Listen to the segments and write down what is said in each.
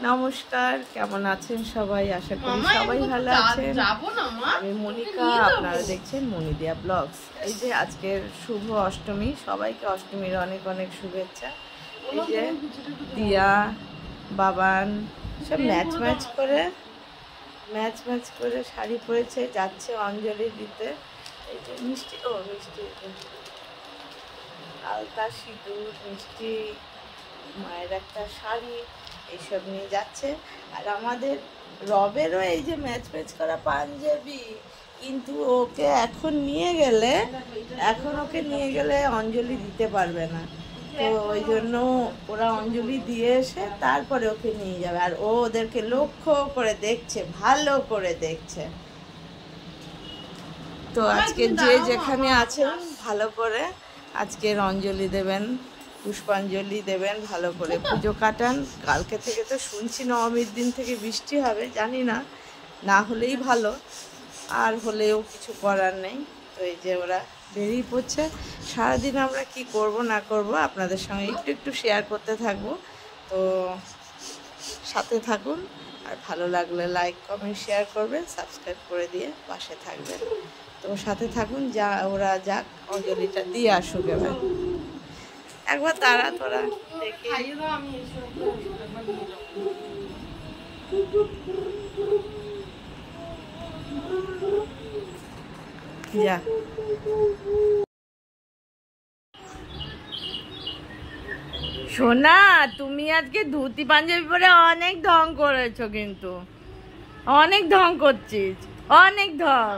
নমস্কার, কেমন আছেন সবাই? আশা করি সবাই ভালো আছেন। আমি মনিকা, আপনারা দেখছেন মনিদিয়া ব্লগস। এই যে আজকের শুভ অষ্টমী, সবাইকে অষ্টমীর অনেক অনেক শুভেচ্ছা। এই যে দিয়া, বাবান সব ম্যাচ করে শাড়ি পরেছে, যাচ্ছে অঞ্জলি দিতে। এই যে মিষ্টি, মিষ্টি আলতা, সিঁদুর, মিষ্টি, মায়ের একটা শাড়ি, এইসব নিয়ে যাচ্ছে। আর আমাদের রবেরও এই যে ম্যাচ করা পাঞ্জাবি, কিন্তু ওকে এখন নিয়ে গেলে অঞ্জলি দিতে পারবে না, তো ওই জন্য ওরা অঞ্জলি দিয়ে এসে তারপরে ওকে নিয়ে যাবে। আর ও ওদেরকে লক্ষ্য করে দেখছে, ভালো করে দেখছে। তো আজকে যে যেখানে আছেন ভালো করে আজকের অঞ্জলি দেবেন, পুষ্পাঞ্জলি দেবেন, ভালো করে পুজো কাটান। কালকে থেকে তো শুনছি নবমীর দিন থেকে বৃষ্টি হবে, জানি না, না হলেই ভালো, আর হলেও কিছু করার নেই। তো এই যে ওরা বেরিয়ে পড়ছে। সারাদিন আমরা কি করব না করব আপনাদের সঙ্গে একটু শেয়ার করতে থাকবো, তো সাথে থাকুন। আর ভালো লাগলে লাইক, কমেন্ট, শেয়ার করবেন, সাবস্ক্রাইব করে দিয়ে পাশে থাকবেন। তো সাথে থাকুন, যা ওরা যাক, অঞ্জলিটা দিয়ে আসুক। এবার একবার দাঁড়া, তোরা দেখি। যা সোনা, তুমি আজকে ধুতি পাঞ্জাবি পরে অনেক ঢং করেছো, কিন্তু অনেক ঢং করছিস, অনেক ঢং।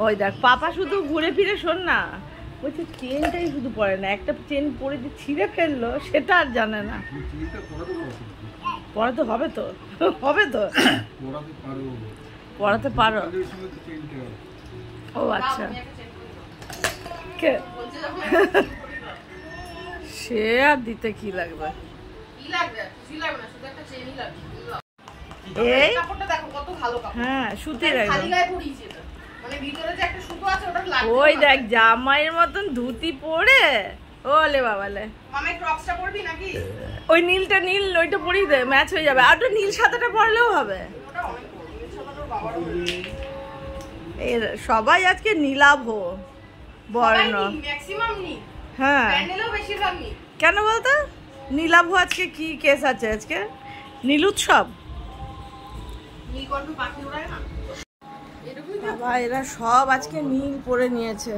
ওই দেখ, পাপা শুধু ঘুরে ফিরে, শোন না, বলছে চেনটাই শুধু পরে না, একটা চেন পরে যে ছিঁড়ে ফেললো সেটা আর জানে না। পড়াতে হবে তো, পড়াতে পারো। ও আচ্ছা, সে আর দিতে কি লাগবে? হ্যাঁ, সুতির। ওই দেখ, জামাইয়ের মতন ধুতি পরে, ওলে বাবালে। ওই নীলটা, ওইটা পরিয়ে দে, ম্যাচ হয়ে যাবে। আর তো নীল সাদাটা পরলেও হবে। সবাই আজকে নীলাভ বর্ণ। হ্যাঁ, কেন বলতো? নীলাভ আজকে কি কেস আছে? আজকে নীল উৎসব। বাবা, এরা সব আজকে নীল পরে নিয়েছে।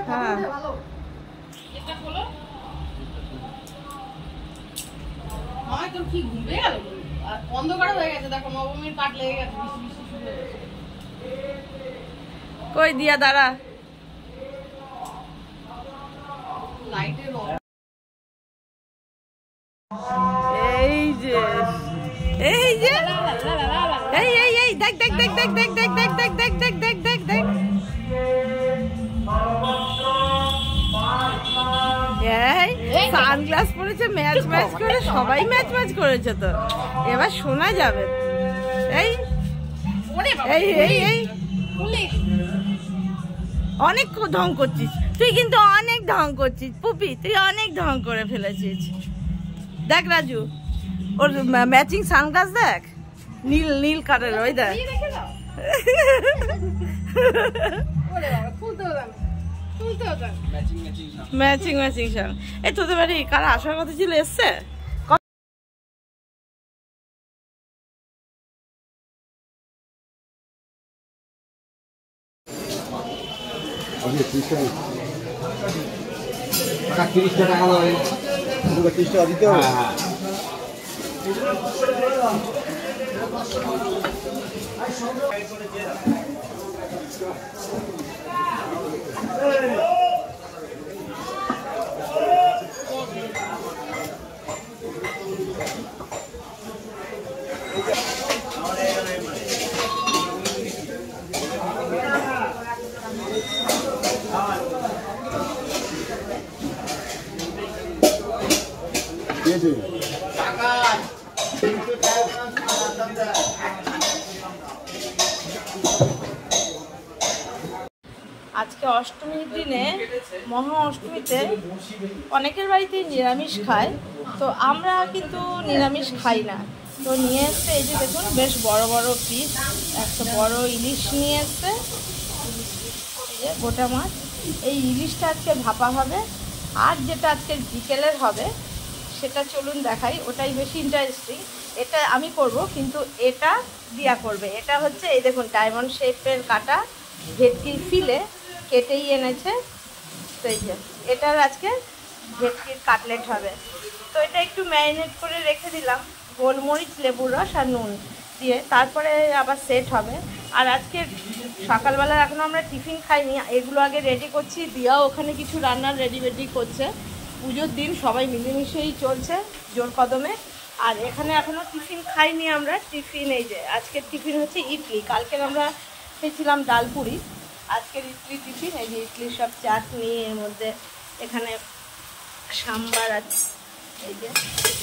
হ্যাঁ, কই দিয়া, দাঁড়া। এই যে দেখ, সানগ্লাস পরেছে, ম্যাচ করে, সবাই ম্যাচ করেছে। তো এবার শোনা যাবে। এই অনেক ঢং করছিস তুই, কিন্তু অনেক ঢং করছিস পুপি, তুই অনেক ঢং করে ফেলেছিস। দেখ রাজু, ওর ম্যাচিং সানগ্লাস দেখ, নীল কালার। ওই দেখ, ম্যাচিং সান। এই তোদের বাড়ি কারা আসার কথা ছিল, এসছে? আজকে অষ্টমীর দিনে, মহা অষ্টমীতে অনেকের বাড়িতেই নিরামিষ খায়, তো আমরা কিন্তু নিরামিষ খাই না। তো নিয়ে এসছে এই যে দেখুন, বেশ বড় বড় পিস একটা বড় ইলিশ নিয়ে এসছে, এই যে গোটা মাছ। এই ইলিশটা আজকে ভাপা হবে, আর যেটা আজকে বিকেলের হবে সেটা চলুন দেখাই, ওটাই বেশি ইন্টারেস্টিং। এটা আমি করব, কিন্তু এটা দিয়া করবে। এটা হচ্ছে এই দেখুন ডায়মন্ড শেপের কাটা ভেটকির ফিলে কেটেই এনেছে। তো এই যে এটার আজকে ভেটকির কাটলেট হবে। তো এটা একটু ম্যারিনেট করে রেখে দিলাম গোলমরিচ, লেবুর রস আর নুন দিয়ে, তারপরে আবার সেট হবে। আর আজকে সকালবেলা এখনও আমরা টিফিন খাইনি, এগুলো আগে রেডি করছি। দিয়াও ওখানে কিছু রান্নার রেডি করছে। পুজোর দিন সবাই মিলেমিশেই চলছে জোর কদমে। আর এখানে এখনও টিফিন খাইনি আমরা। টিফিন এই যে আজকের টিফিন হচ্ছে ইডলি, কালকের আমরা খেয়েছিলাম ডালপুরি, আজকের ইডলি টিফিন। এই যে ইডলির সব চাটনি, এর মধ্যে এখানে সাম্বার আছে, এই যে।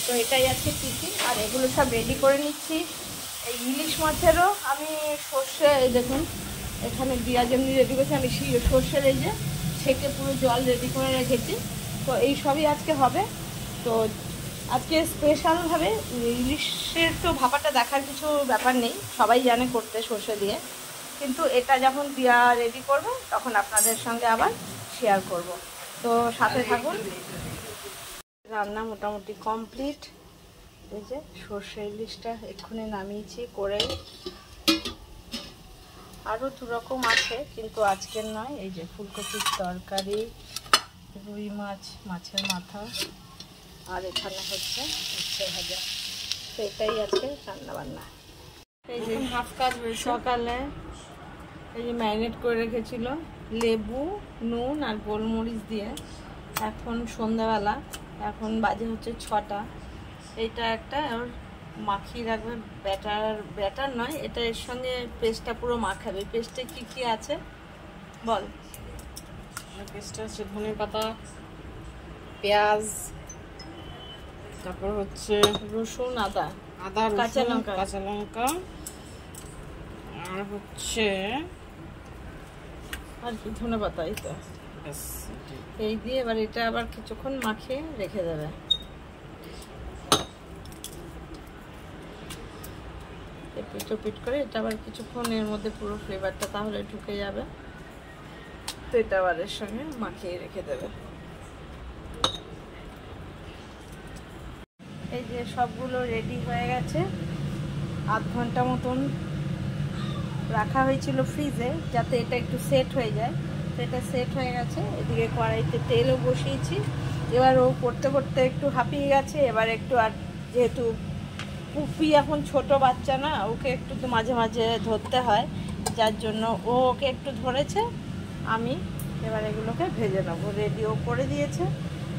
তো এটাই আজকে টিফিন, আর এগুলো সব রেডি করে নিচ্ছি। এই ইলিশ মাছেরও আমি সর্ষে, এই দেখুন এখানে দিয়া যেমনি রেডি করছি, আমি সর্ষের এই যে ছেঁকে পুরো জল রেডি করে রেখেছি। তো এই সবই আজকে হবে। তো আজকে স্পেশালভাবে ইলিশের তো ভাপাটা দেখার কিছু ব্যাপার নেই, সবাই জানে করতে সর্ষে দিয়ে, কিন্তু এটা যখন দিয়া রেডি করবে তখন আপনাদের সঙ্গে আবার শেয়ার করব। তো সাথে থাকুন। রান্না মোটামুটি কমপ্লিট। এই যে সর্ষে ইলিশটা এক্ষুনি নামিয়েছি করে, আরও দু রকম আছে কিন্তু আজকের নয়। এই যে ফুলকপির তরকারি, রুই মাছ, মাছের মাথা, আর এখানে হচ্ছে উচ্ছে ভাজা। তো এটাই আছে রান্নাবান্না। এই যে হাফ কাজ সকালে এই যে ম্যারিনেট করে রেখেছিল লেবু, নুন আর গোলমরিচ দিয়ে। এখন সন্ধ্যাবেলা, এখন বাজে হচ্ছে 6টা। এইটা একটা ওর মাখিয়ে রাখবে, ব্যাটার নয় এটা, এর সঙ্গে পেস্টটা পুরো মাখাবে। পেস্টে কি কি আছে বল? পেস্টে আছে ধনে পাতা, পেঁয়াজ, তারপর হচ্ছে রসুন, আদা, কাঁচা লঙ্কা, আর হচ্ছে আর কি ধনে পাতা। এই তো এই দিয়ে এবার এটা আবার কিছুক্ষণ মাখিয়ে রেখে দেবে। পিট করে এটা আবার কিছুক্ষণ এর মধ্যে পুরো ফ্লেভারটা তাহলে ঢুকে যাবে। তো এটা আবার এর সঙ্গে মাখিয়ে রেখে দেবে। এই যে সবগুলো রেডি হয়ে গেছে। আধ ঘন্টা মতন রাখা হয়েছিল ফ্রিজে যাতে এটা একটু সেট হয়ে যায়। তো এটা সেট হয়ে গেছে। এদিকে কড়াইতে তেলও বসিয়েছি। এবার ও করতে করতে একটু হাঁপিয়ে গেছে। এবার একটু, আর যেহেতু পুপি এখন ছোট বাচ্চা না, ওকে একটু তো মাঝে মাঝে ধরতে হয়, যার জন্য ও ওকে একটু ধরেছে। আমি এবার এগুলোকে ভেজে নেবো, রেডিও করে দিয়েছে।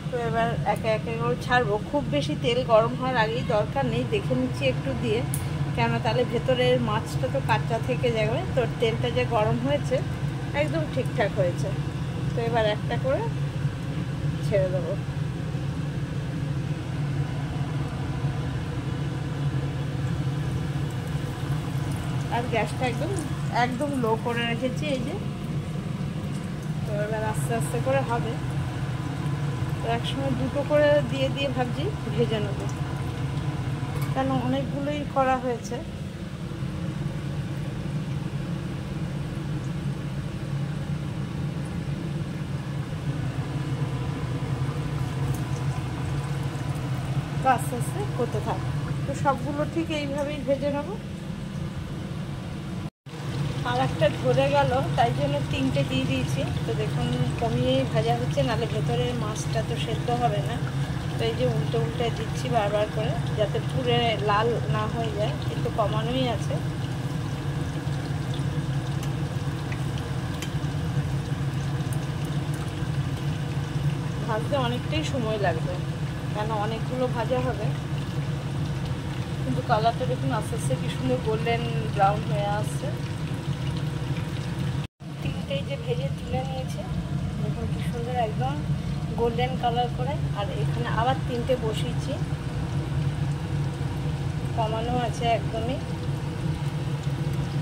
তো এবার একে একে করে ছাড়বো। খুব বেশি তেল গরম হওয়ার আগেই দরকার নেই, দেখে নিচ্ছি একটু দিয়ে, কেন তাহলে ভেতরের মাছটা তো কাঁচা থেকে যাবে। তো তেলটা যে গরম হয়েছে একদম ঠিকঠাক হয়েছে। তো এবার একটা করে ছেড়ে দেবো। আর গ্যাসটা একদম লো করে রেখেছি এই যে। তো এবার আস্তে আস্তে করে হবে। তো একসময় দুটো করে দিয়ে ভাবছি ভেজে নেব, কেন অনেকগুলোই করা হয়েছে। তো আস্তে আস্তে করতে থাক। তো সবগুলো ঠিক এইভাবেই ভেজে নেব। আর একটা ধরে গেল, তাই জন্য 3টে দিয়ে দিয়েছি। তো দেখুন কমিয়েই ভাজা হচ্ছে, নাহলে ভেতরের মাছটা তো সেদ্ধ হবে না। তো এই যে উল্টে দিচ্ছি বারবার করে, যাতে পুরে লাল না হয়ে যায়, কিন্তু কমানোই আছে। ভাজতে অনেকটাই সময় লাগবে, কেন অনেকগুলো ভাজা হবে। কিন্তু কালারটা দেখুন আস্তে আস্তে কি সুন্দর গোল্ডেন ব্রাউন হয়ে আসছে। 3টেই যে ভেজে তুলে নিয়েছে, দেখুন কি সুন্দর একদম গোল্ডেন কালার করে। আর এখানে আবার 3টে বসিয়েছি, কমানো আছে একদমই।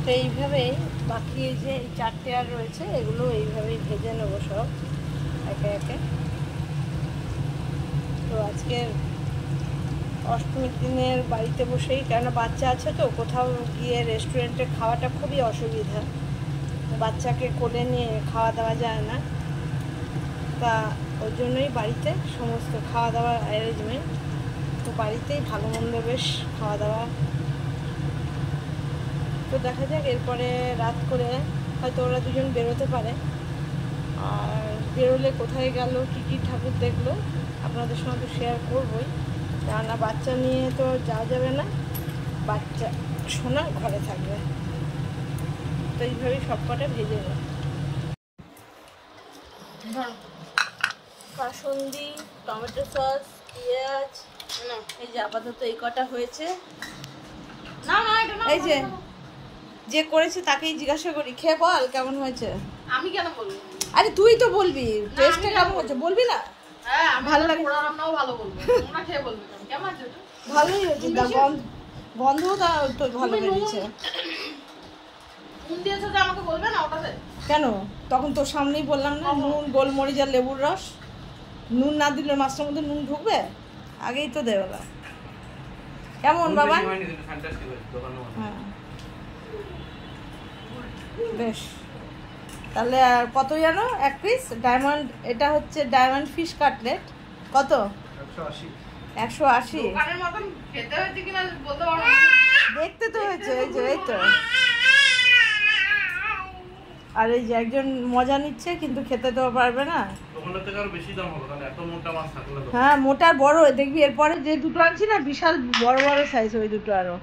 তো এইভাবেই বাকি এই যে এই 4টে আর রয়েছে এগুলো এইভাবেই ভেজে নেবো সব একে একে। তো আজকের অষ্টমীর দিনের বাড়িতে বসেই, কেননা বাচ্চা আছে তো কোথাও গিয়ে রেস্টুরেন্টে খাওয়াটা খুবই অসুবিধা, বাচ্চাকে কোলে নিয়ে খাওয়া দাওয়া যায় না, তা ওই জন্যই বাড়িতে সমস্ত খাওয়া দাওয়ার অ্যারেঞ্জমেন্ট। তো বাড়িতেই ভালো মন্দ বেশ খাওয়া দাওয়া। তো দেখা যাক এরপরে রাত করে হয়তো ওরা দুজন বেরোতে পারে, আর বেরোলে কোথায় গেল কী কী ঠাকুর দেখলো আপনাদের সঙ্গে তো শেয়ার করবই, কেননা বাচ্চা নিয়ে তো যাওয়া যাবে না, বাচ্চা সোনা ঘরে থাকবে। তো এইভাবেই সব কটা ভেজে নেব। কাসুন্দি, টমেটো সস, পেঁয়াজ, এই যে আপাতত এই কটা হয়েছে। এই যে যে করেছে তাকেই জিজ্ঞাসা করি, খেয়ে বল কেমন হয়েছে। আমি কেন বলবো? আরে তুই তো বলবি টেস্টটা কেমন হয়েছে, বলবি না? হ্যাঁ, ভালো লাগে, রান্নাও ভালো বলবো, তোমরা খেয়ে বলবে কেমন আছে। ভালোই হয়েছে, গন্ধটা তো ভালো বেরিয়েছে। নুন দিয়েছো যে আমাকে বলবে না ওটাতে? কেন, তখন তোর সামনেই বললাম না, নুন, গোলমরিচ আর লেবুর রস। নুন না দিলে মাছটার মধ্যে নুন ঢুকবে, আগেই তো দেবে না। কেমন বাবা? হ্যাঁ বেশ, তাহলে আর কত জানো এক পিস ডায়মন্ড? এটা হচ্ছে ডায়মন্ড ফিশ কাটলেট। কত? 180। দোকানের মতন খেতে হয়েছে কিনা বলতে পারবো না। দেখতে তো হয়েছে, এই যে এই তো। আর এই যে একজন মজা নিচ্ছে কিন্তু খেতে তো পারবে না। হ্যাঁ মোটা বড় দেখবি, এরপরে যে দুটো আনছি না বিশাল বড় বড় সাইজ, ওই দুটো আরো।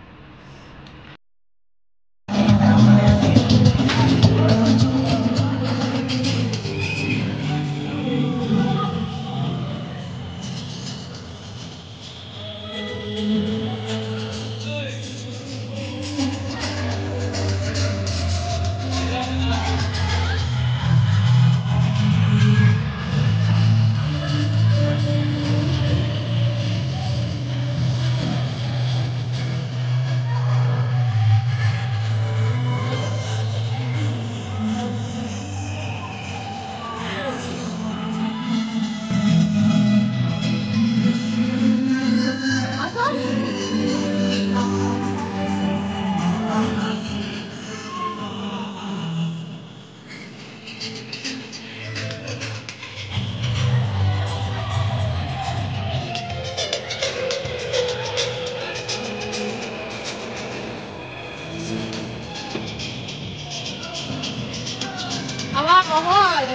আমার মহল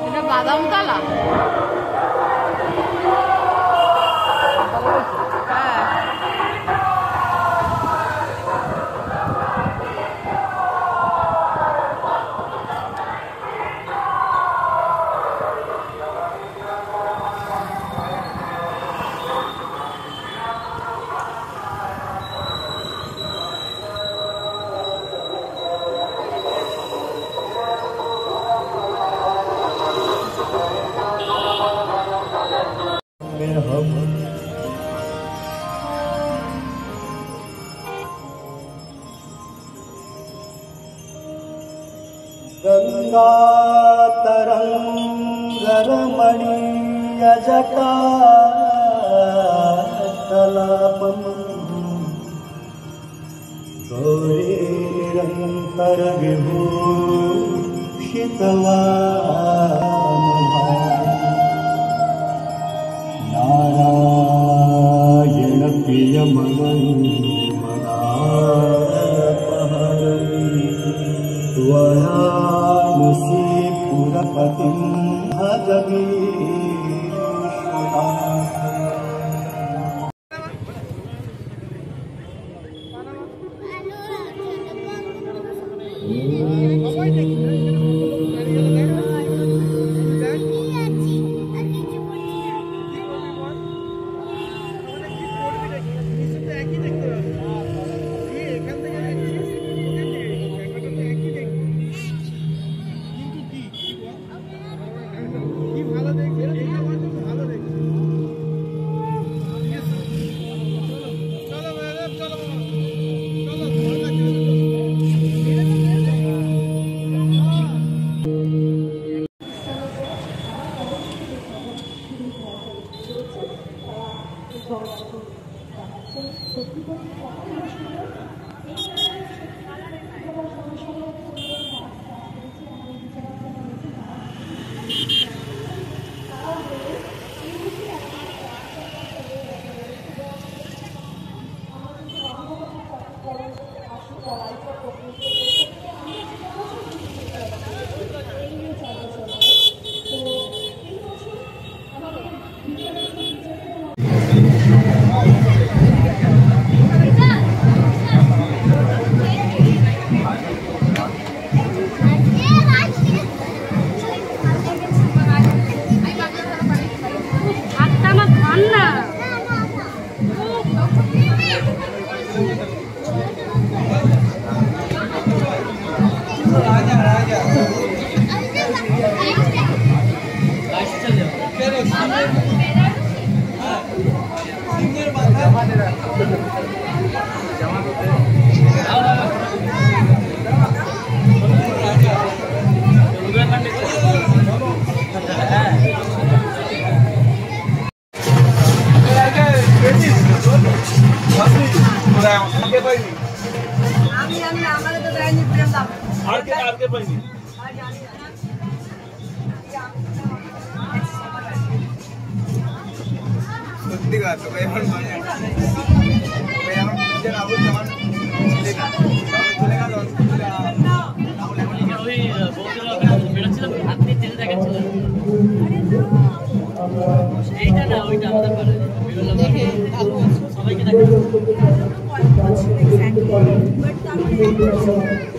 এটা বাদামতলা। जटाकलापम् गौरी निरन्तर विभूषितवान् नारायण प्रियमनन्मनापहरन् वाराणसीपुरपतिं भजवीशुनाथ।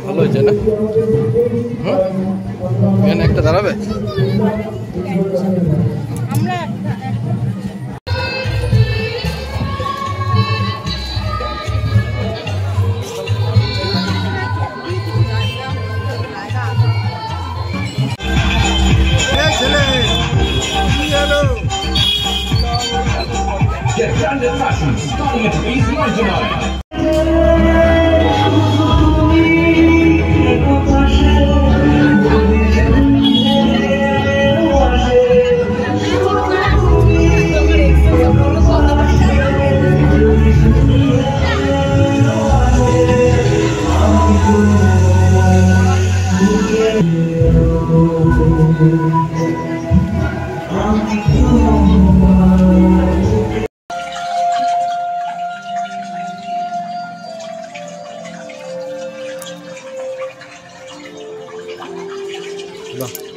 ভালো হয়েছে না? এখানে একটা দাঁড়াবে? Get branded fashion starting at $89.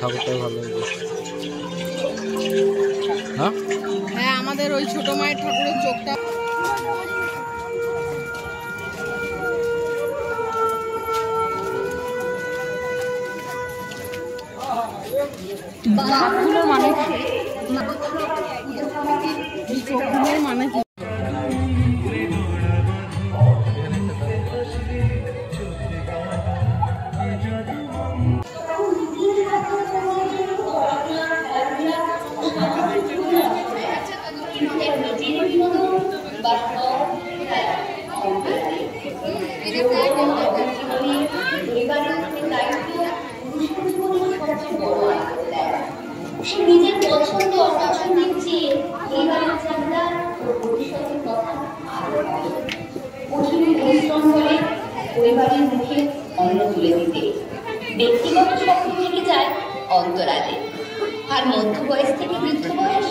ঠাকুরটাই ভালো হয়েছে। হ্যাঁ, আমাদের ওই ছোট মায়ের ঠাকুরের চোখটা মানে চোখগুলোর মানে কি? Ini পরিবারের মুখে অন্ন তুলে দিতে। ব্যক্তিগত স্বপ্ন থেকে যায় অন্তরালে, আর মধ্যবয়স থেকে বৃদ্ধ বয়স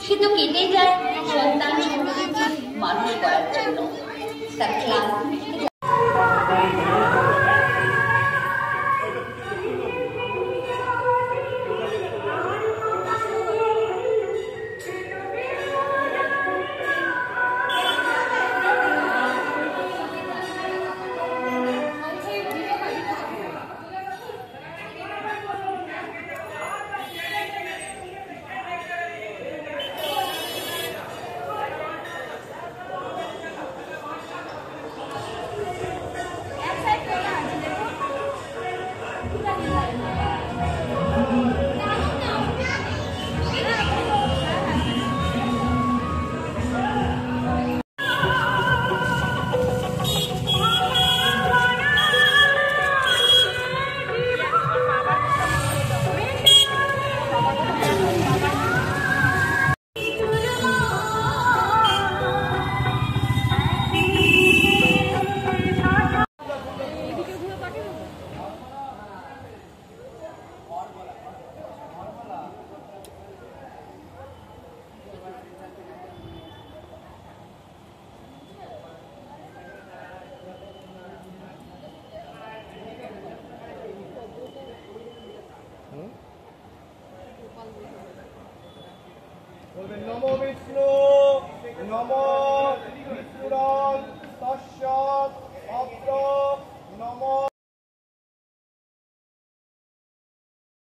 সে তো কেটে যায় সন্তান সন্ততিকে মানুষ করার জন্য। তার ক্লান্তি মিটে যায়। বলবেন নমো বিষ্ণু, নমো বিষ্ণুরায়।